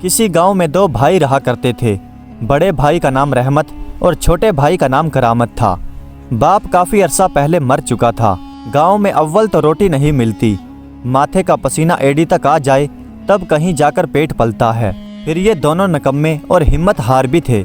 किसी गांव में दो भाई रहा करते थे। बड़े भाई का नाम रहमत और छोटे भाई का नाम करामत था। बाप काफ़ी अरसा पहले मर चुका था। गांव में अव्वल तो रोटी नहीं मिलती, माथे का पसीना एड़ी तक आ जाए तब कहीं जाकर पेट पलता है। फिर ये दोनों निकम्मे और हिम्मत हार भी थे।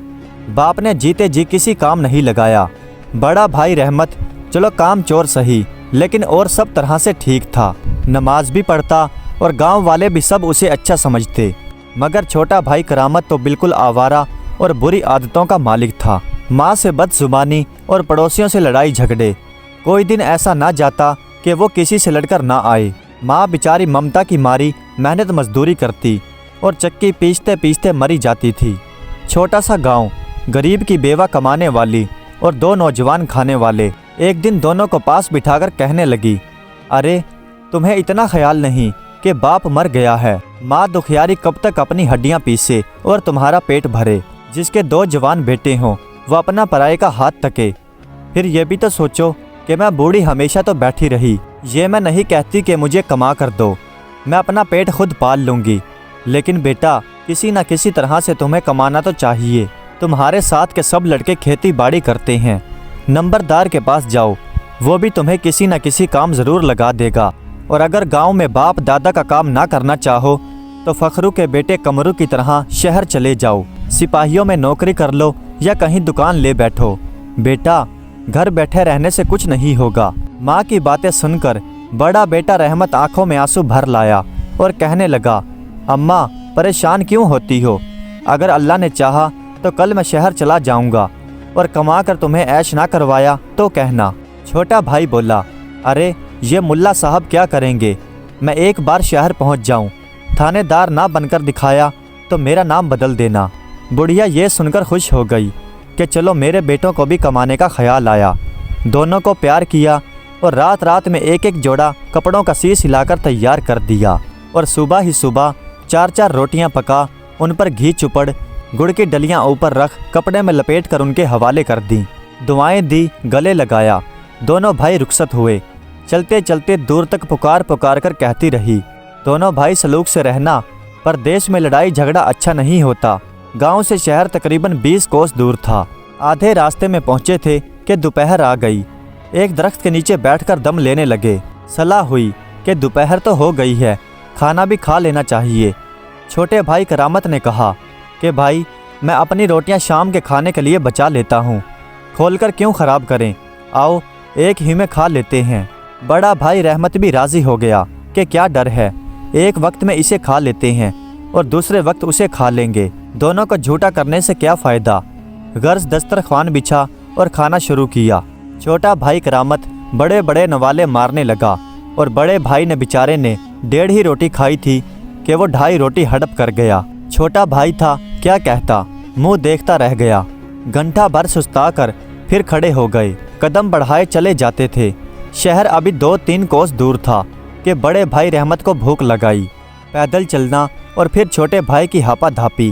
बाप ने जीते जी किसी काम नहीं लगाया। बड़ा भाई रहमत चलो काम चोर सही, लेकिन और सब तरह से ठीक था। नमाज भी पढ़ता और गांव वाले भी सब उसे अच्छा समझते। मगर छोटा भाई करामत तो बिल्कुल आवारा और बुरी आदतों का मालिक था। माँ से बदजुबानी और पड़ोसियों से लड़ाई झगड़े। कोई दिन ऐसा ना जाता कि वो किसी से लड़कर ना आए। माँ बेचारी ममता की मारी मेहनत मजदूरी करती और चक्की पीसते पीसते मरी जाती थी। छोटा सा गांव, गरीब की बेवा कमाने वाली और दो नौजवान खाने वाले। एक दिन दोनों को पास बिठाकर कहने लगी, अरे तुम्हें इतना ख्याल नहीं कि बाप मर गया है। माँ दुखियारी कब तक अपनी हड्डियाँ पीसे और तुम्हारा पेट भरे। जिसके दो जवान बेटे हों वो अपना पराये का हाथ तके। फिर ये भी तो सोचो कि मैं बूढ़ी हमेशा तो बैठी रही। ये मैं नहीं कहती कि मुझे कमा कर दो, मैं अपना पेट खुद पाल लूँगी, लेकिन बेटा किसी न किसी तरह से तुम्हें कमाना तो चाहिए। तुम्हारे साथ के सब लड़के खेती बाड़ी करते हैं, नंबरदार के पास जाओ, वो भी तुम्हें किसी न किसी काम ज़रूर लगा देगा। और अगर गांव में बाप दादा का काम ना करना चाहो तो फखरू के बेटे कमरू की तरह शहर चले जाओ, सिपाहियों में नौकरी कर लो या कहीं दुकान ले बैठो। बेटा घर बैठे रहने से कुछ नहीं होगा। माँ की बातें सुनकर बड़ा बेटा रहमत आंखों में आंसू भर लाया और कहने लगा, अम्मा परेशान क्यों होती हो? अगर अल्लाह ने चाहा तो कल मैं शहर चला जाऊंगा और कमा कर तुम्हें ऐश ना करवाया तो कहना। छोटा भाई बोला, अरे ये मुल्ला साहब क्या करेंगे? मैं एक बार शहर पहुंच जाऊं, थानेदार ना बनकर दिखाया तो मेरा नाम बदल देना। बुढ़िया ये सुनकर खुश हो गई कि चलो मेरे बेटों को भी कमाने का ख्याल आया। दोनों को प्यार किया और रात रात में एक एक जोड़ा कपड़ों का सी सिलाकर तैयार कर दिया और सुबह ही सुबह 4-4 रोटियां पका, उन पर घी चुपड़ गुड़ की डलियां ऊपर रख कपड़े में लपेट कर उनके हवाले कर दी। दुआएं दी, गले लगाया। दोनों भाई रुखसत हुए। चलते चलते दूर तक पुकार पुकार कर कहती रही, दोनों भाई सलूक से रहना, पर देश में लड़ाई झगड़ा अच्छा नहीं होता। गांव से शहर तकरीबन 20 कोस दूर था। आधे रास्ते में पहुंचे थे कि दोपहर आ गई। एक दरख्त के नीचे बैठकर दम लेने लगे। सलाह हुई कि दोपहर तो हो गई है, खाना भी खा लेना चाहिए। छोटे भाई करामत ने कहा कि भाई मैं अपनी रोटियां शाम के खाने के लिए बचा लेता हूँ, खोलकर क्यों ख़राब करें, आओ एक ही में खा लेते हैं। बड़ा भाई रहमत भी राज़ी हो गया कि क्या डर है, एक वक्त में इसे खा लेते हैं और दूसरे वक्त उसे खा लेंगे। दोनों को झूठा करने से क्या फ़ायदा। गर्ज दस्तरखान बिछा और खाना शुरू किया। छोटा भाई करामत बड़े बड़े नवाले मारने लगा और बड़े भाई ने बेचारे ने 1.5 ही रोटी खाई थी कि वो 2.5 रोटी हड़प कर गया। छोटा भाई था, क्या कहता, मुंह देखता रह गया। घंटा भर सुस्ता कर फिर खड़े हो गए। कदम बढ़ाए चले जाते थे। शहर अभी 2-3 कोस दूर था कि बड़े भाई रहमत को भूख लगाई। पैदल चलना और फिर छोटे भाई की हापा धापी।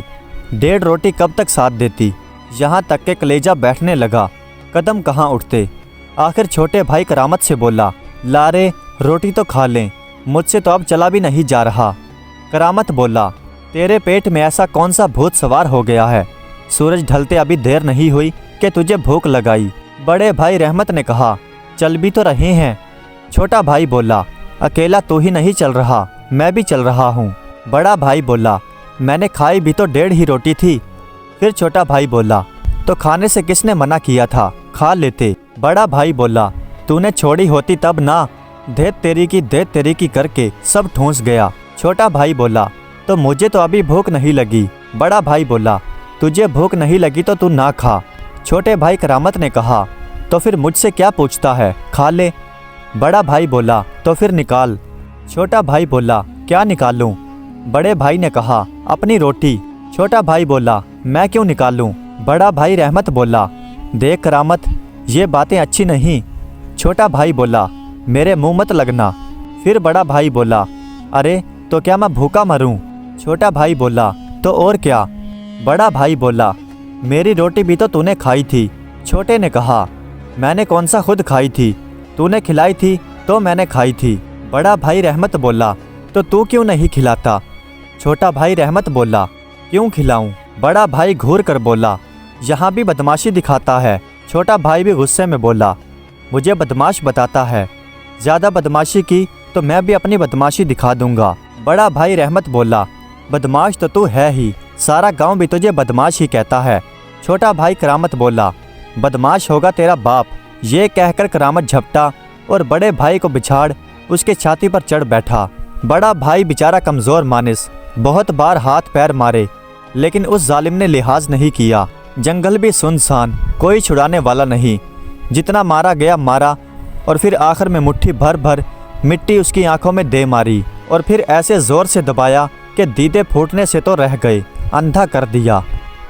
1.5 रोटी कब तक साथ देती, यहाँ तक के कलेजा बैठने लगा, कदम कहाँ उठते। आखिर छोटे भाई करामत से बोला, लारे रोटी तो खा लें, मुझसे तो अब चला भी नहीं जा रहा। करामत बोला, तेरे पेट में ऐसा कौन सा भूत सवार हो गया है? सूरज ढलते अभी देर नहीं हुई कि तुझे भूख लगाई। बड़े भाई रहमत ने कहा, चल भी तो रहे हैं। छोटा भाई बोला, अकेला तू ही नहीं चल रहा, मैं भी चल रहा हूँ। बड़ा भाई बोला, मैंने खाई भी तो 1.5 ही रोटी थी। फिर छोटा भाई बोला, तो खाने से किसने मना किया था, खा लेते। बड़ा भाई बोला, तूने छोड़ी होती तब ना, देत तेरी की करके सब ठूंस गया। छोटा भाई बोला, तो मुझे तो अभी भूख नहीं लगी। बड़ा भाई बोला, तुझे भूख नहीं लगी तो तू ना खा। छोटे भाई करामत ने कहा, तो फिर मुझसे क्या पूछता है, खा ले। बड़ा भाई बोला, तो फिर निकाल। छोटा भाई बोला, क्या निकालूं? बड़े भाई ने कहा, अपनी रोटी। छोटा भाई बोला, मैं क्यों निकालूं? बड़ा भाई रहमत बोला, देख करामत ये बातें अच्छी नहीं। छोटा भाई बोला, मेरे मुंह मत लगना। फिर बड़ा भाई बोला, अरे तो क्या मैं भूखा मरूं? छोटा भाई बोला, तो और क्या? बड़ा भाई बोला, मेरी रोटी भी तो तूने खाई थी। छोटे ने कहा, मैंने कौन सा खुद खाई थी, तूने खिलाई थी तो मैंने खाई थी। बड़ा भाई रहमत बोला, तो तू क्यों नहीं खिलाता? छोटा भाई रहमत बोला, क्यों खिलाऊं? बड़ा भाई घूर कर बोला, यहाँ भी बदमाशी दिखाता है। छोटा भाई भी गुस्से में बोला, मुझे बदमाश बताता है, ज़्यादा बदमाशी की तो मैं भी अपनी बदमाशी दिखा दूंगा। बड़ा भाई रहमत बोला, बदमाश तो तू है ही, सारा गांव भी तुझे बदमाश ही कहता है। छोटा भाई करामत बोला, बदमाश होगा तेरा बाप। ये कहकर करामत झपटा और बड़े भाई को बिछाड़ उसके छाती पर चढ़ बैठा। बड़ा भाई बेचारा कमज़ोर मानिस, बहुत बार हाथ पैर मारे, लेकिन उस जालिम ने लिहाज नहीं किया। जंगल भी सुनसान, कोई छुड़ाने वाला नहीं। जितना मारा गया मारा, और फिर आखिर में मुट्ठी भर भर मिट्टी उसकी आंखों में दे मारी, और फिर ऐसे ज़ोर से दबाया कि दीदे फूटने से तो रह गए, अंधा कर दिया।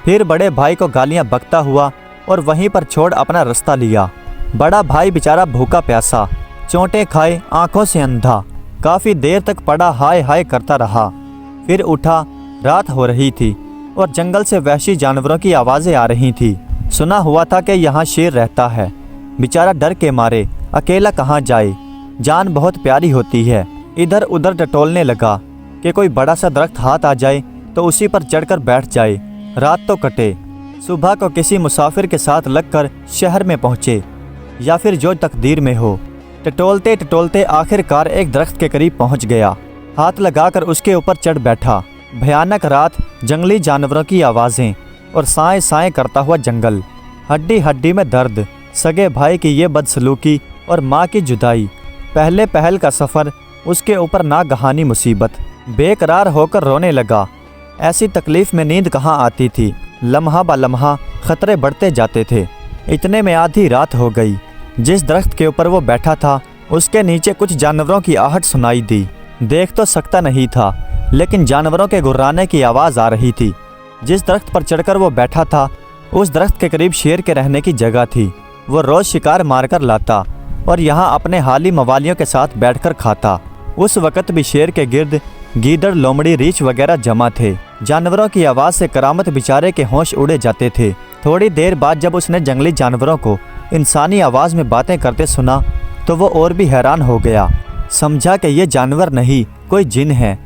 फिर बड़े भाई को गालियां बकता हुआ और वहीं पर छोड़ अपना रास्ता लिया। बड़ा भाई बेचारा भूखा प्यासा, चोटें खाए, आंखों से अंधा, काफ़ी देर तक पड़ा हाय हाय करता रहा। फिर उठा, रात हो रही थी और जंगल से वहशी जानवरों की आवाज़ें आ रही थी। सुना हुआ था कि यहाँ शेर रहता है। बेचारा डर के मारे अकेला कहाँ जाए, जान बहुत प्यारी होती है। इधर उधर टटोलने लगा कि कोई बड़ा सा दरख्त हाथ आ जाए तो उसी पर चढ़कर बैठ जाए, रात तो कटे। सुबह को किसी मुसाफिर के साथ लगकर शहर में पहुँचे, या फिर जो तकदीर में हो। टटोलते टटोलते आखिरकार एक दरख्त के करीब पहुँच गया, हाथ लगाकर उसके ऊपर चढ़ बैठा। भयानक रात, जंगली जानवरों की आवाज़ें और साएं साएं करता हुआ जंगल, हड्डी हड्डी में दर्द, सगे भाई की ये बदसलूकी और माँ की जुदाई, पहले पहल का सफ़र, उसके ऊपर नागहानी मुसीबत। बेकरार होकर रोने लगा। ऐसी तकलीफ़ में नींद कहाँ आती थी। लम्हा ब लम्हा ख़तरे बढ़ते जाते थे। इतने में आधी रात हो गई। जिस दरख्त के ऊपर वो बैठा था उसके नीचे कुछ जानवरों की आहट सुनाई दी। देख तो सकता नहीं था, लेकिन जानवरों के गुर्राने की आवाज़ आ रही थी। जिस दरख्त पर चढ़कर वो बैठा था उस दरख्त के करीब शेर के रहने की जगह थी। वो रोज़ शिकार मारकर लाता और यहाँ अपने हाली मवालियों के साथ बैठकर खाता। उस वक़्त भी शेर के गिर्द गीदड़, लोमड़ी, रीछ वगैरह जमा थे। जानवरों की आवाज़ से करामत बेचारे के होश उड़े जाते थे। थोड़ी देर बाद जब उसने जंगली जानवरों को इंसानी आवाज़ में बातें करते सुना तो वो और भी हैरान हो गया। समझा कि ये जानवर नहीं, कोई जिन है।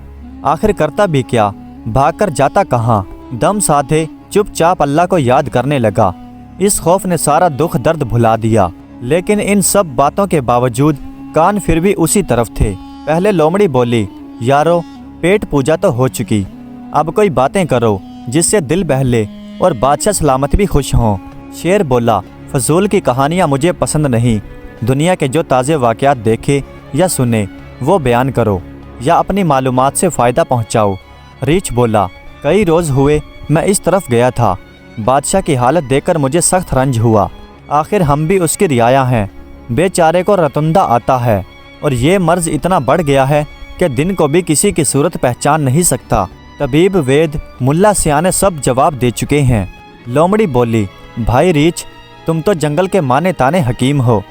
आखिर करता भी क्या, भागकर जाता कहाँ। दम साधे चुपचाप अल्लाह को याद करने लगा। इस खौफ ने सारा दुख दर्द भुला दिया। लेकिन इन सब बातों के बावजूद कान फिर भी उसी तरफ थे। पहले लोमड़ी बोली, यारो पेट पूजा तो हो चुकी, अब कोई बातें करो जिससे दिल बहले और बादशाह सलामत भी खुश हों। शेर बोला, फजूल की कहानियाँ मुझे पसंद नहीं। दुनिया के जो ताज़े वाक़यात देखे या सुने वो बयान करो, या अपनी मालूमात से फ़ायदा पहुँचाओ। रीछ बोला, कई रोज़ हुए मैं इस तरफ गया था। बादशाह की हालत देखकर मुझे सख्त रंज हुआ। आखिर हम भी उसकी रियाया हैं। बेचारे को रतुंदा आता है और ये मर्ज इतना बढ़ गया है कि दिन को भी किसी की सूरत पहचान नहीं सकता। तबीब, वेद, मुल्ला सियाने सब जवाब दे चुके हैं। लोमड़ी बोली, भाई रीछ, तुम तो जंगल के माने ताने हकीम हो,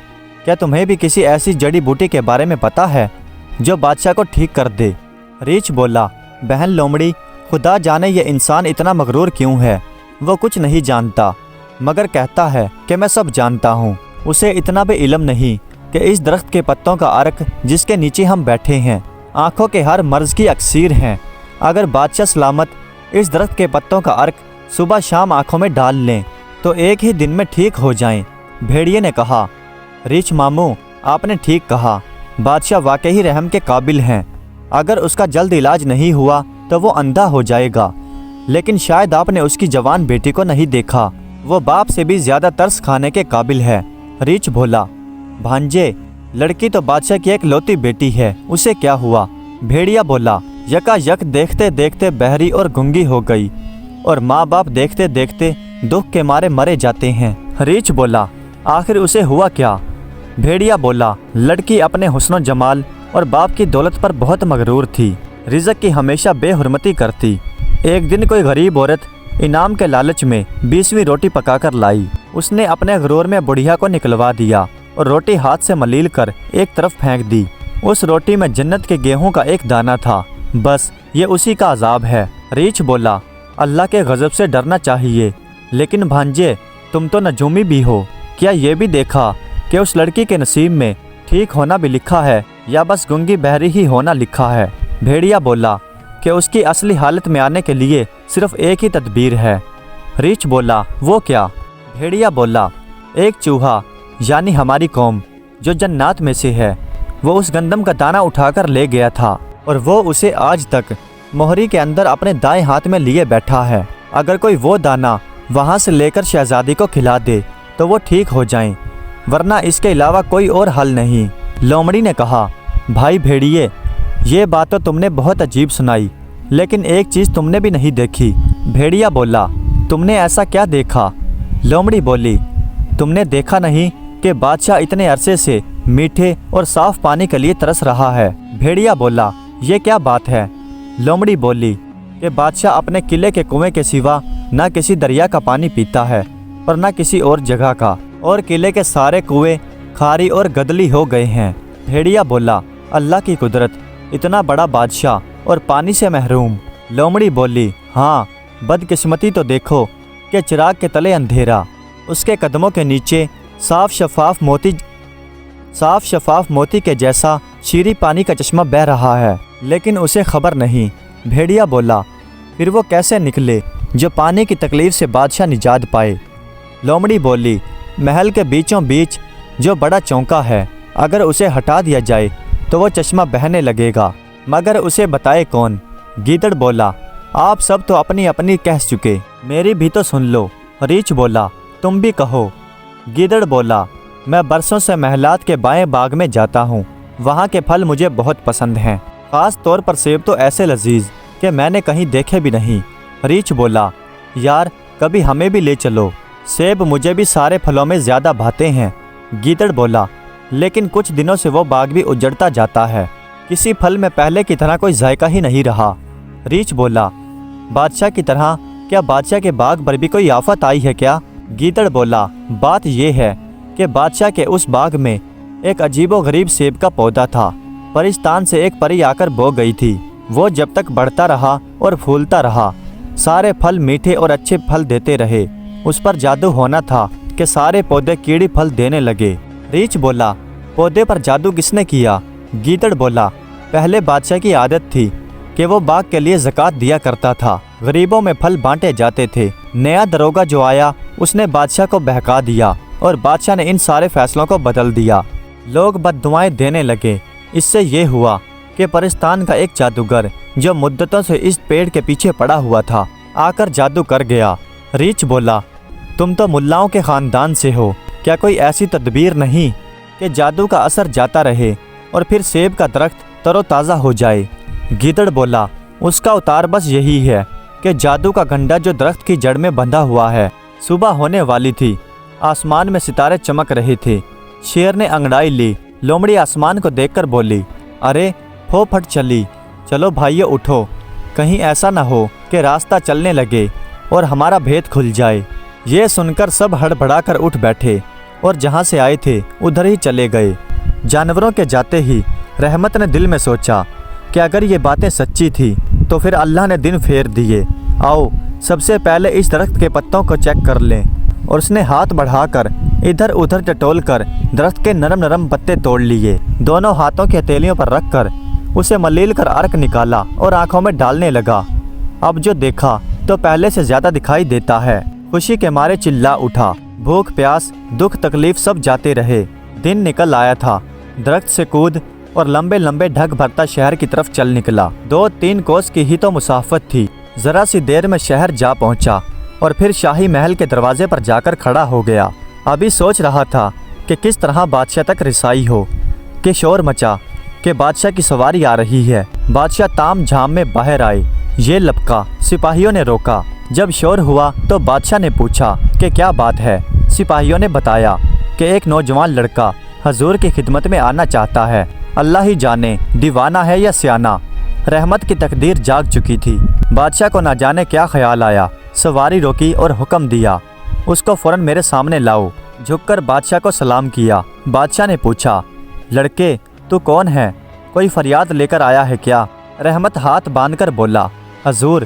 क्या तुम्हें भी किसी ऐसी जड़ी बूटी के बारे में पता है जो बादशाह को ठीक कर दे? रीछ बोला, बहन लोमड़ी, खुदा जाने ये इंसान इतना मगरूर क्यों है। वो कुछ नहीं जानता, मगर कहता है कि मैं सब जानता हूँ। उसे इतना भी इल्म नहीं कि इस दरख्त के पत्तों का अर्क जिसके नीचे हम बैठे हैं आँखों के हर मर्ज की अक्सीर हैं। अगर बादशाह सलामत इस दरख्त के पत्तों का अर्क सुबह शाम आँखों में डाल लें तो एक ही दिन में ठीक हो जाएं। भेड़िए ने कहा, रीछ मामू, आपने ठीक कहा, बादशाह वाकई रहम के काबिल हैं। अगर उसका जल्द इलाज नहीं हुआ तो वो अंधा हो जाएगा। लेकिन शायद आपने उसकी जवान बेटी को नहीं देखा, वो बाप से भी ज़्यादा तरस खाने के काबिल है। रीछ बोला, भांजे, लड़की तो बादशाह की एक लौती बेटी है, उसे क्या हुआ? भेड़िया बोला, यकायक देखते देखते बहरी और गूंगी हो गई, और माँ बाप देखते देखते दुख के मारे मरे जाते हैं। रीछ बोला, आखिर उसे हुआ क्या? भेड़िया बोला, लड़की अपने हुस्न जमाल और बाप की दौलत पर बहुत मगरूर थी, रिज़्क़ की हमेशा बेहुरमती करती। एक दिन कोई गरीब औरत इनाम के लालच में 20वीं रोटी पकाकर लाई। उसने अपने गरूर में बुढ़िया को निकलवा दिया और रोटी हाथ से मलील कर एक तरफ फेंक दी। उस रोटी में जन्नत के गेहूं का एक दाना था। बस ये उसी का अजाब है। रीछ बोला, अल्लाह के गज़ब से डरना चाहिए। लेकिन भांजे, तुम तो नजूमी भी हो, क्या ये भी देखा कि उस लड़की के नसीब में ठीक होना भी लिखा है या बस गूंगी बहरी ही होना लिखा है? भेड़िया बोला, کہ اس کی اصلی حالت میں آنے کے لیے صرف ایک ہی تدبیر ہے۔ ریچھ بولا، وہ کیا؟ بھیڑیا بولا، ایک چوہا یعنی ہماری قوم جو جنات میں سے ہے، وہ اس گندم کا دانہ اٹھا کر لے گیا تھا اور وہ اسے آج تک مہری کے اندر اپنے دائیں ہاتھ میں لیے بیٹھا ہے۔ اگر کوئی وہ دانہ وہاں سے لے کر شہزادی کو کھلا دے تو وہ ٹھیک ہو جائیں، ورنہ اس کے علاوہ کوئی اور حل نہیں۔ لومڑی نے کہا، بھائی بھیڑیے، یہ بات تو تم نے بہت عجیب سنائی، لیکن ایک چیز تم نے بھی نہیں دیکھی۔ بھیڑیا بولا، تم نے ایسا کیا دیکھا؟ لومڑی بولی، تم نے دیکھا نہیں کہ بادشاہ اتنے عرصے سے میٹھے اور صاف پانی کے لیے ترس رہا ہے؟ بھیڑیا بولا، یہ کیا بات ہے؟ لومڑی بولی کہ بادشاہ اپنے قلعے کے کنویں کے سوا نہ کسی دریا کا پانی پیتا ہے اور نہ کسی اور جگہ کا، اور قلعے کے سارے کنویں کھاری اور گدلی ہو گئے ہیں۔ بھیڑیا بولا، اللہ کی قدرت، اتنا بڑا بادشاہ اور پانی سے محروم۔ لومڑی بولی، ہاں، بدقسمتی تو دیکھو کہ چراغ کے تلے اندھیرا، اس کے قدموں کے نیچے صاف شفاف موتی کے جیسا شیریں پانی کا چشمہ بہہ رہا ہے، لیکن اسے خبر نہیں۔ بھیڑیا بولا، پھر وہ کیسے نکلے جو پانی کی تکلیف سے بادشاہ نجات پائے؟ لومڑی بولی، محل کے بیچوں بیچ جو بڑا چونکا ہے، اگر اسے ہٹا دیا جائے تو وہ چشمہ بہنے لگے گا، مگر اسے بتائے کون؟ گیدڑ بولا، آپ سب تو اپنی اپنی کہہ چکے، میری بھی تو سن لو۔ ریچھ بولا، تم بھی کہو۔ گیدڑ بولا، میں برسوں سے محلات کے بائیں باغ میں جاتا ہوں، وہاں کے پھل مجھے بہت پسند ہیں، خاص طور پر سیب تو ایسے لذیذ کہ میں نے کہیں دیکھے بھی نہیں۔ ریچھ بولا، یار کبھی ہمیں بھی لے چلو، سیب مجھے بھی سارے پھلوں میں زیادہ بھاتے ہیں۔ گیدڑ بولا، لیکن کچھ دنوں سے وہ باغ بھی اجڑتا جاتا ہے، کسی پھل میں پہلے کی طرح کوئی ذائقہ ہی نہیں رہا۔ ریچھ بولا، بادشاہ کی طرح کیا بادشاہ کے باغ پر بھی کوئی آفت آئی ہے کیا؟ گیدڑ بولا، بات یہ ہے کہ بادشاہ کے اس باغ میں ایک عجیب و غریب سیب کا پودا تھا، پرستان سے ایک پری آ کر بو گئی تھی، وہ جب تک بڑھتا رہا اور پھولتا رہا، سارے پھل میٹھے اور اچھے پھل دیتے رہے، اس پر جادو ہونا تھا کہ سارے پودے کیڑی پھل دینے لگے۔ ریچھ بولا، پودے پر جادو کس نے کیا؟ گیدڑ بولا، پہلے بادشاہ کی عادت تھی کہ وہ باغ کے لیے زکوٰۃ دیا کرتا تھا، غریبوں میں پھل بانٹے جاتے تھے۔ نیا دروگا جو آیا اس نے بادشاہ کو بہکا دیا اور بادشاہ نے ان سارے فیصلوں کو بدل دیا، لوگ بد دعائیں دینے لگے۔ اس سے یہ ہوا کہ پرستان کا ایک جادوگر جو مدتوں سے اس پیڑ کے پیچھے پڑا ہوا تھا آ کر جادو کر گیا۔ ریچھ بولا، تم تو ملاؤں کے خاندان سے ہو، کیا کوئی ایسی تدبیر نہیں کہ جادو کا اثر جاتا رہے اور پھر سیب کا درخت تر و تازہ ہو جائے؟ گیدڑ بولا، اس کا اتار بس یہی ہے کہ جادو کا گھنٹا جو درخت کی جڑ میں بندھا ہوا ہے۔ صبح ہونے والی تھی، آسمان میں ستارے چمک رہے تھے، شیر نے انگڑائی لی۔ لومڑی آسمان کو دیکھ کر بولی، ارے پھو پھٹ چلی، چلو بھائیو اٹھو، کہیں ایسا نہ ہو کہ راستہ چلنے لگے اور ہمارا بھید کھل جائے۔ یہ سن کر سب ہڑبڑا کر اٹھ بیٹھے اور جہاں سے آئے تھے ادھر ہی چلے گئے۔ جانوروں کے جاتے ہی رحمت نے دل میں سوچا کہ اگر یہ باتیں سچی تھی تو پھر اللہ نے دن پھیر دیے، آؤ سب سے پہلے اس درخت کے پتوں کو چیک کر لیں۔ اور اس نے ہاتھ بڑھا کر ادھر ادھر ٹٹول کر درخت کے نرم نرم پتے توڑ لیے، دونوں ہاتھوں کی ہتھیلیوں پر رکھ کر اسے ملیل کر عرق نکالا اور آنکھوں میں ڈالنے لگا۔ اب جو دیکھا تو پہلے سے زیادہ دکھائی دیتا ہے۔ خوشی کے مارے چلا اٹھا، بھوک پیاس دکھ تکلیف سب جاتے رہے۔ دن نکل آیا تھا، درخت سے کود اور لمبے لمبے ڈھگ بھرتا شہر کی طرف چل نکلا۔ 2-3 کوس کی ہی تو مسافت تھی، ذرا سی دیر میں شہر جا پہنچا اور پھر شاہی محل کے دروازے پر جا کر کھڑا ہو گیا۔ ابھی سوچ رہا تھا کہ کس طرح بادشاہ تک رسائی ہو کہ شور مچا کہ بادشاہ کی سواری آ رہی ہے۔ بادشاہ تام جھام میں باہر آئے، یہ لپکا، سپاہیوں نے روکا۔ جب شور ہوا تو بادشاہ نے پوچھا کہ کیا بات ہے؟ سپاہیوں نے بتایا کہ ایک نوجوان لڑکا حضور کی خدمت میں آنا چاہتا ہے، اللہ ہی جانے دیوانہ ہے یا سیانہ۔ رحمت کی تقدیر جاگ چکی تھی، بادشاہ کو نہ جانے کیا خیال آیا، سواری روکی اور حکم دیا، اس کو فوراً میرے سامنے لاؤ۔ جھک کر بادشاہ کو سلام کیا۔ بادشاہ نے پوچھا، لڑکے تو کون ہے؟ کوئی فریاد لے کر آیا ہے کیا؟ رحمت ہاتھ باندھ کر بولا، حضور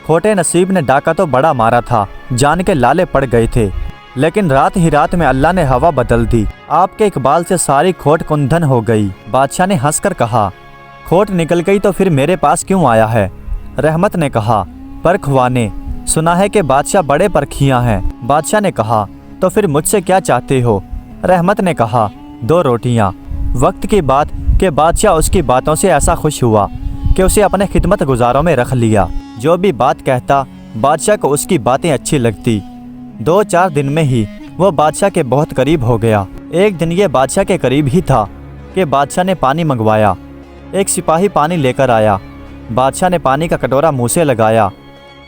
کھوٹے نصیب نے ڈاکہ تو بڑا مارا تھا، جان کے لالے پڑ گئے تھے، لیکن رات ہی رات میں اللہ نے ہوا بدل دی، آپ کے اقبال سے ساری کھوٹ کندھن ہو گئی۔ بادشاہ نے ہنس کر کہا، کھوٹ نکل گئی تو پھر میرے پاس کیوں آیا ہے؟ रहमत ने कहा, परखवाने, सुना है कि बादशाह बड़े परखियां हैं। बादशाह ने कहा, तो फिर मुझसे क्या चाहते हो? रहमत ने कहा, 2 रोटियां। वक्त की बात कि बादशाह उसकी बातों से ऐसा खुश हुआ कि उसे अपने खिदमत गुजारों में रख लिया। जो भी बात कहता बादशाह को उसकी बातें अच्छी लगती। 2-4 दिन में ही वो बादशाह के बहुत करीब हो गया। एक दिन ये बादशाह के करीब ही था कि बादशाह ने पानी मंगवाया। एक सिपाही पानी लेकर आया। बादशाह ने पानी का कटोरा मुँह से लगाया।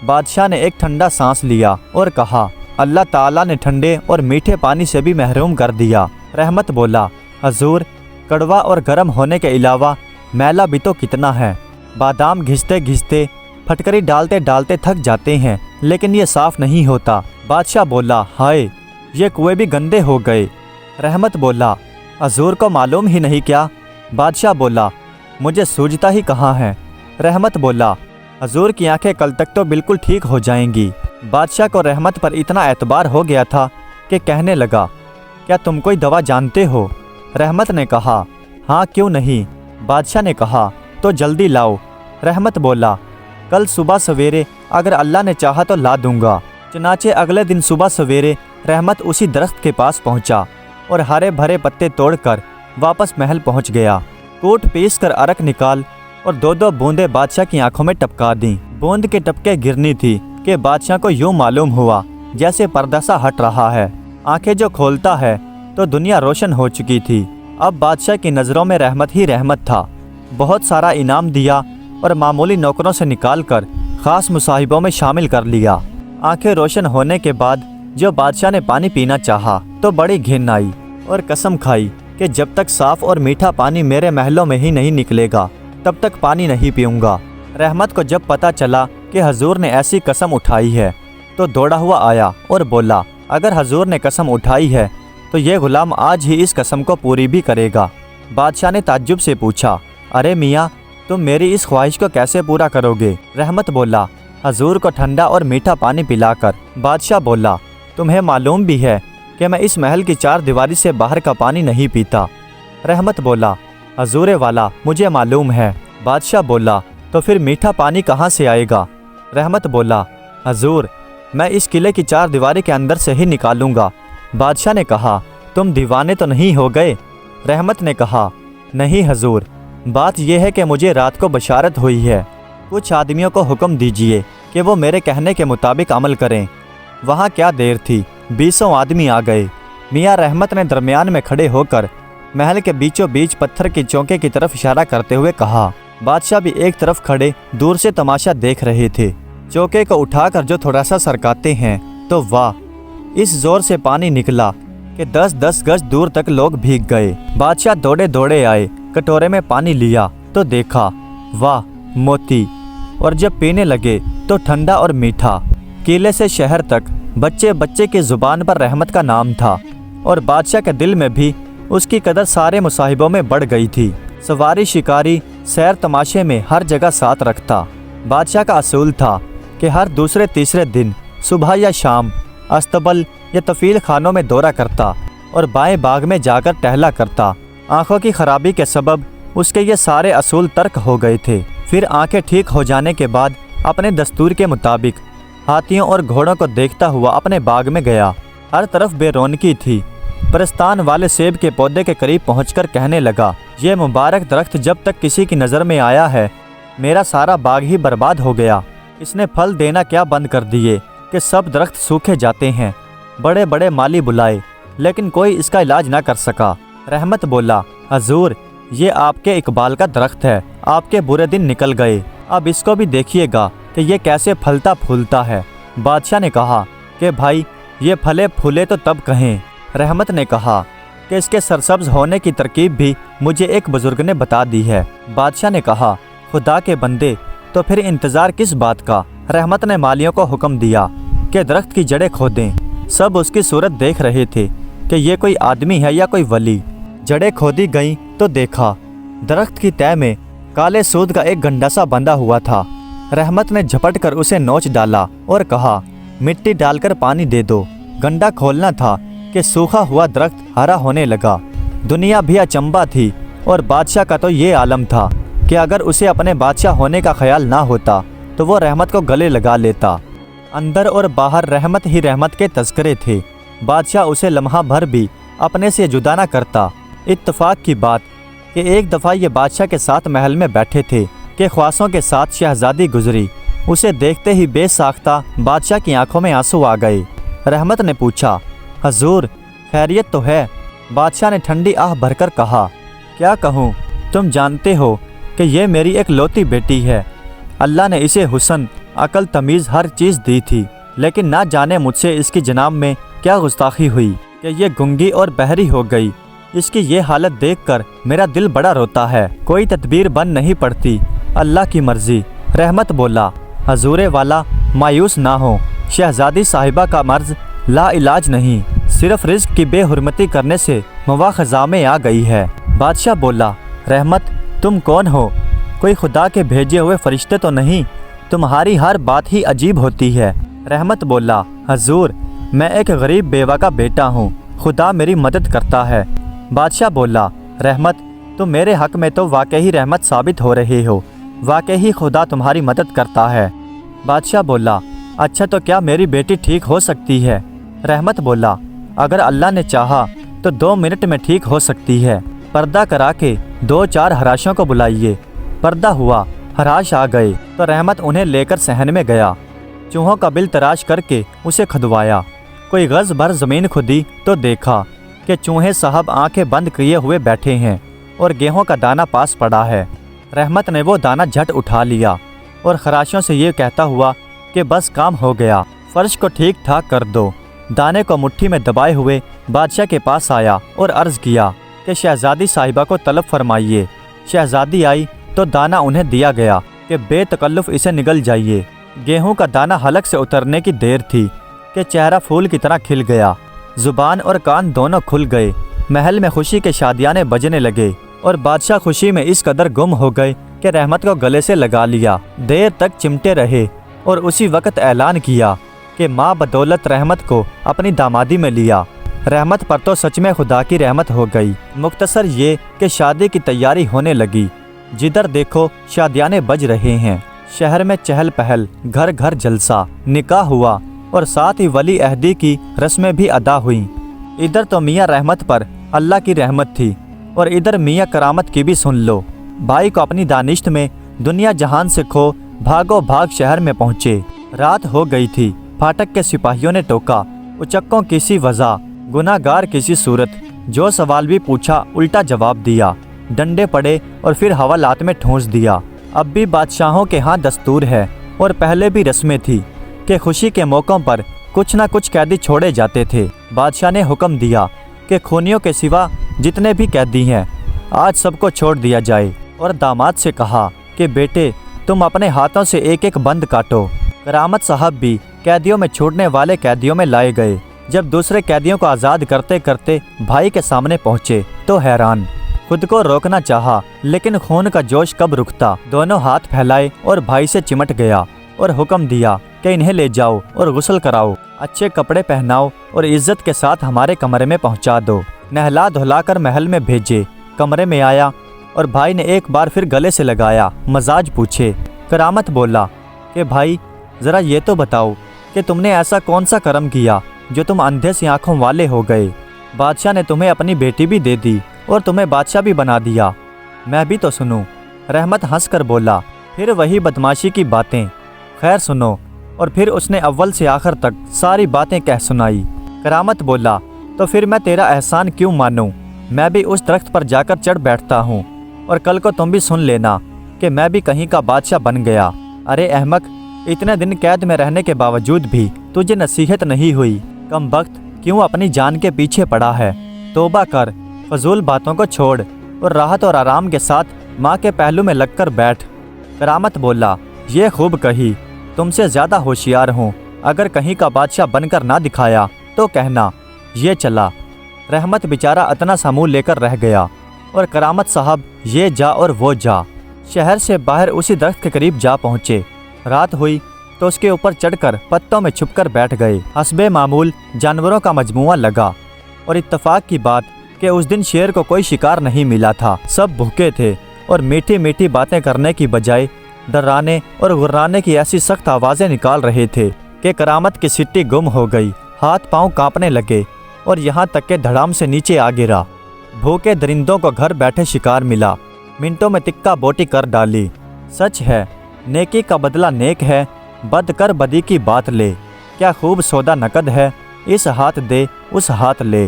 बादशाह ने एक ठंडा सांस लिया और कहा, अल्लाह ताला ने ठंडे और मीठे पानी से भी महरूम कर दिया। रहमत बोला, हजूर, कड़वा और गर्म होने के अलावा मैला भी तो कितना है। बादाम घिसते घिसते, फटकरी डालते डालते थक जाते हैं, लेकिन ये साफ नहीं होता। बादशाह बोला, हाय, ये कुएं भी गंदे हो गए। रहमत बोला, हजूर को मालूम ही नहीं क्या? बादशाह बोला, मुझे सूझता ही कहाँ है। रहमत बोला, हजूर की आंखें कल तक तो बिल्कुल ठीक हो जाएंगी। बादशाह को रहमत पर इतना एतबार हो गया था कि कहने लगा, क्या तुम कोई दवा जानते हो? रहमत ने कहा, हाँ, क्यों नहीं। बादशाह ने कहा, तो जल्दी लाओ। रहमत बोला, कल सुबह सवेरे अगर अल्लाह ने चाहा तो ला दूंगा। चनाचे अगले दिन सुबह सवेरे रहमत उसी दरख्त के पास पहुंचा और हरे भरे पत्ते तोड़कर वापस महल पहुंच गया। कूट पीस कर अरक निकाल और 2-2 बूंदें बादशाह की आंखों में टपका दी। बूंद के टपके गिरनी थी कि बादशाह को यूं मालूम हुआ जैसे पर्दा सा हट रहा है। आंखें जो खोलता है तो दुनिया रोशन हो चुकी थी। अब बादशाह की नज़रों में रहमत ही रहमत था। बहुत सारा इनाम दिया और मामूली नौकरों से निकालकर ख़ास मुसाहिबों में शामिल कर लिया। आंखें रोशन होने के बाद जो बादशाह ने पानी पीना चाहा तो बड़ी घिन आई और कसम खाई कि जब तक साफ़ और मीठा पानी मेरे महलों में ही नहीं निकलेगा तब तक पानी नहीं पीऊँगा। रहमत को जब पता चला कि हजूर ने ऐसी कसम उठाई है तो दौड़ा हुआ आया और बोला, अगर हजूर ने कसम उठाई है तो ये गुलाम आज ही इस कसम को पूरी भी करेगा। बादशाह ने ताज्जुब से पूछा, अरे मियाँ, तुम मेरी इस ख्वाहिश को कैसे पूरा करोगे? रहमत बोला, हजूर को ठंडा और मीठा पानी पिलाकर। बादशाह बोला, तुम्हें मालूम भी है कि मैं इस महल की 4 दीवारी से बाहर का पानी नहीं पीता। रहमत बोला, हजूर वाला, मुझे मालूम है। बादशाह बोला, तो फिर मीठा पानी कहाँ से आएगा? रहमत बोला, हजूर, मैं इस किले की 4 दीवारी के अंदर से ही निकालूंगा। बादशाह ने कहा, तुम दीवाने तो नहीं हो गए? रहमत ने कहा, नहीं हजूर, बात यह है कि मुझे रात को बशारत हुई है। कुछ आदमियों को हुक्म दीजिए कि वो मेरे कहने के मुताबिक अमल करें। वहाँ क्या देर थी, 20 आदमी आ गए। मियाँ रहमत ने दरमियान में खड़े होकर महल के बीचों बीच पत्थर के चौके की तरफ इशारा करते हुए कहा। बादशाह भी एक तरफ खड़े दूर से तमाशा देख रहे थे। चौके को उठाकर जो थोड़ा सा सरकाते हैं तो वाह, इस जोर से पानी निकला कि 10-10 गज दूर तक लोग भीग गए। बादशाह दौड़े दौड़े आए, कटोरे में पानी लिया तो देखा, वाह, मोती। और जब पीने लगे तो ठंडा और मीठा। किले से शहर तक बच्चे बच्चे की ज़ुबान पर रहमत का नाम था और बादशाह के दिल में भी उसकी कदर सारे मुसाहिबों में बढ़ गई थी। सवारी, शिकारी, सैर तमाशे में हर जगह साथ रखता। बादशाह का असूल था कि हर दूसरे तीसरे दिन सुबह या शाम अस्तबल या तफील खानों में दौरा करता और बाएं बाग में जाकर टहला करता। आँखों की खराबी के सबब उसके ये सारे असूल तर्क हो गए थे। फिर आंखें ठीक हो जाने के बाद अपने दस्तूर के मुताबिक हाथियों और घोड़ों को देखता हुआ अपने बाग में गया। हर तरफ बेरौनकी थी। परस्तान वाले सेब के पौधे के करीब पहुंचकर कहने लगा, ये मुबारक दरख्त जब तक किसी की नज़र में आया है मेरा सारा बाग ही बर्बाद हो गया। इसने फल देना क्या बंद कर दिए कि सब दरख्त सूखे जाते हैं। बड़े बड़े माली बुलाए लेकिन कोई इसका इलाज ना कर सका। रहमत बोला, हजूर, ये आपके इकबाल का दरख्त है, आपके बुरे दिन निकल गए, अब इसको भी देखिएगा कि ये कैसे फलता फूलता है। बादशाह ने कहा कि भाई, ये फले फूले तो तब कहें। रहमत ने कहा कि इसके सरसब्ज होने की तरकीब भी मुझे एक बुजुर्ग ने बता दी है। बादशाह ने कहा, खुदा के बंदे, तो फिर इंतज़ार किस बात का? रहमत ने मालियों को हुक्म दिया कि दरख्त की जड़ें खोदें। सब उसकी सूरत देख रहे थे कि ये कोई आदमी है या कोई वली। जड़ें खोदी गईं तो देखा दरख्त की तह में काले सूद का एक गंडासा बंधा हुआ था। रहमत ने झपट कर उसे नोच डाला और कहा, मिट्टी डालकर पानी दे दो। गंडा खोलना था कि सूखा हुआ दरख्त हरा होने लगा। दुनिया भी अचंबा थी और बादशाह का तो ये आलम था कि अगर उसे अपने बादशाह होने का ख्याल ना होता तो वो रहमत को गले लगा लेता। अंदर और बाहर रहमत ही रहमत के तज़किरे थे। बादशाह उसे लम्हा भर भी अपने से जुदा न करता। इत्तफाक की बात कि एक दफ़ा ये बादशाह के साथ महल में बैठे थे कि ख्वासों के साथ शहजादी गुजरी। उसे देखते ही बेसाख्ता बादशाह की आंखों में आंसू आ गए। रहमत ने पूछा, हजूर खैरियत तो है? बादशाह ने ठंडी आह भरकर कहा, क्या कहूँ, तुम जानते हो कि ये मेरी एक लौती बेटी है। अल्लाह ने इसे हुस्न, अकल, तमीज़ हर चीज़ दी थी, लेकिन ना जाने मुझसे इसकी जनाब में क्या गुस्ताखी हुई कि ये गुंगी और बहरी हो गई। इसकी ये हालत देखकर मेरा दिल बड़ा रोता है। कोई तदबीर बन नहीं पड़ती, अल्लाह की मर्जी। रहमत बोला, हजूरे वाला मायूस ना हो, शहजादी साहिबा का मर्ज ला इलाज नहीं, सिर्फ रिज्क की बेहुरमती करने से मवाख़ज़ा में आ गई है। बादशाह बोला, रहमत तुम कौन हो? कोई खुदा के भेजे हुए फरिश्ते तो नहीं? तुम्हारी हर बात ही अजीब होती है। रहमत बोला, हजूर मैं एक गरीब बेवा का बेटा हूँ, खुदा मेरी मदद करता है। बादशाह बोला, रहमत तुम मेरे हक़ में तो वाकई रहमत साबित हो रहे हो, वाकई खुदा तुम्हारी मदद करता है। बादशाह बोला, अच्छा तो क्या मेरी बेटी ठीक हो सकती है? रहमत बोला, अगर अल्लाह ने चाहा तो 2 मिनट में ठीक हो सकती है। पर्दा करा के 2-4 हराशों को बुलाइए। पर्दा हुआ, हराश आ गए तो रहमत उन्हें लेकर सहन में गया। चूहों का बिल तराश करके उसे खुदवाया। कोई गज भर ज़मीन खुदी तो देखा कि चूहे साहब आंखें बंद किए हुए बैठे हैं और गेहूं का दाना पास पड़ा है। रहमत ने वो दाना झट उठा लिया और खराशों से ये कहता हुआ कि बस काम हो गया, फर्श को ठीक ठाक कर दो। दाने को मुट्ठी में दबाए हुए बादशाह के पास आया और अर्ज़ किया कि शहजादी साहिबा को तलब फरमाइए। शहजादी आई तो दाना उन्हें दिया गया कि बेतकल्लुफ़ इसे निगल जाइए। गेहूं का दाना हलक से उतरने की देर थी कि चेहरा फूल की तरह खिल गया, ज़ुबान और कान दोनों खुल गए। महल में खुशी के शादियाने बजने लगे और बादशाह खुशी में इस कदर गुम हो गए कि रहमत को गले से लगा लिया। देर तक चिमटे रहे और उसी वक्त ऐलान किया कि माँ बदौलत रहमत को अपनी दामादी में लिया। रहमत पर तो सच में खुदा की रहमत हो गई। मुख्तसर ये कि शादी की तैयारी होने लगी। जिधर देखो शादियाने बज रहे हैं। शहर में चहल पहल, घर घर जलसा। निकाह हुआ और साथ ही वली अहदी की रस्में भी अदा हुई। इधर तो मियाँ रहमत पर अल्लाह की रहमत थी और इधर मियाँ करामत की भी सुन लो। भाई को अपनी दानिश्त में दुनिया जहान से खो भागो भाग शहर में पहुँचे। रात हो गई थी। फाटक के सिपाहियों ने टोका, उचक्कों किसी वजह, गुनाहगार किसी सूरत। जो सवाल भी पूछा उल्टा जवाब दिया। डंडे पड़े और फिर हवालात में ठूंस दिया। अब भी बादशाहों के यहाँ दस्तूर है और पहले भी रस्में थी कि खुशी के मौक़ों पर कुछ न कुछ कैदी छोड़े जाते थे। बादशाह ने हुक्म दिया कि खूनियों के सिवा जितने भी कैदी हैं आज सबको छोड़ दिया जाए और दामाद से कहा कि बेटे तुम अपने हाथों से एक एक बंद काटो। करामत साहब भी कैदियों में छूटने वाले कैदियों में लाए गए। जब दूसरे कैदियों को आज़ाद करते करते भाई के सामने पहुँचे तो हैरान। खुद को रोकना चाहा लेकिन खून का जोश कब रुकता। दोनों हाथ फैलाए और भाई से चिमट गया और हुक्म दिया कि इन्हें ले जाओ और गुस्ल कराओ, अच्छे कपड़े पहनाओ और इज्जत के साथ हमारे कमरे में पहुंचा दो। नहला धुलाकर महल में भेजे। कमरे में आया और भाई ने एक बार फिर गले से लगाया। मजाज पूछे। करामत बोला कि भाई ज़रा ये तो बताओ कि तुमने ऐसा कौन सा करम किया जो तुम अंधे सी आँखों वाले हो गए। बादशाह ने तुम्हें अपनी बेटी भी दे दी और तुम्हें बादशाह भी बना दिया। मैं भी तो सुनूं। रहमत हंसकर बोला, फिर वही बदमाशी की बातें। खैर सुनो। और फिर उसने अव्वल से आखिर तक सारी बातें कह सुनाई। करामत बोला, तो फिर मैं तेरा एहसान क्यों मानूं? मैं भी उस दरख्त पर जाकर चढ़ बैठता हूँ और कल को तुम भी सुन लेना कि मैं भी कहीं का बादशाह बन गया। अरे अहमक, इतने दिन कैद में रहने के बावजूद भी तुझे नसीहत नहीं हुई। कम वक्त क्यों अपनी जान के पीछे पड़ा है? तौबा कर, फजूल बातों को छोड़ और राहत और आराम के साथ माँ के पहलू में लगकर बैठ। करामत बोला, ये खूब कही, तुमसे ज़्यादा होशियार हूँ। अगर कहीं का बादशाह बनकर ना दिखाया तो कहना ये चला। रहमत बेचारा इतना सा मुँह लेकर रह गया और करामत साहब ये जा और वो जा। शहर से बाहर उसी दरख्त के करीब जा पहुँचे। रात हुई तो उसके ऊपर चढ़कर पत्तों में छुपकर बैठ गए। हस्बे मामूल जानवरों का मजमुआ लगा और इत्तफाक की बात कि उस दिन शेर को कोई शिकार नहीं मिला था। सब भूखे थे और मीठी मीठी बातें करने की बजाय डराने और गुर्राने की ऐसी सख्त आवाज़ें निकाल रहे थे कि करामत की सिट्टी गुम हो गई। हाथ पांव कांपने लगे और यहाँ तक के धड़ाम से नीचे आ गिरा। भूखे दरिंदों को घर बैठे शिकार मिला। मिनटों में तिक्का बोटी कर डाली। सच है, नेकी का बदला नेक है, बद कर बदी की बात ले। क्या खूब सौदा नकद है, इस हाथ दे उस हाथ ले।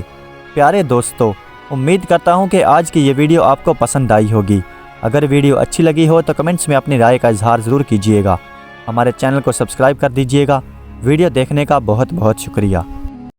प्यारे दोस्तों, उम्मीद करता हूँ कि आज की ये वीडियो आपको पसंद आई होगी। अगर वीडियो अच्छी लगी हो तो कमेंट्स में अपनी राय का इजहार ज़रूर कीजिएगा। हमारे चैनल को सब्सक्राइब कर दीजिएगा। वीडियो देखने का बहुत बहुत शुक्रिया।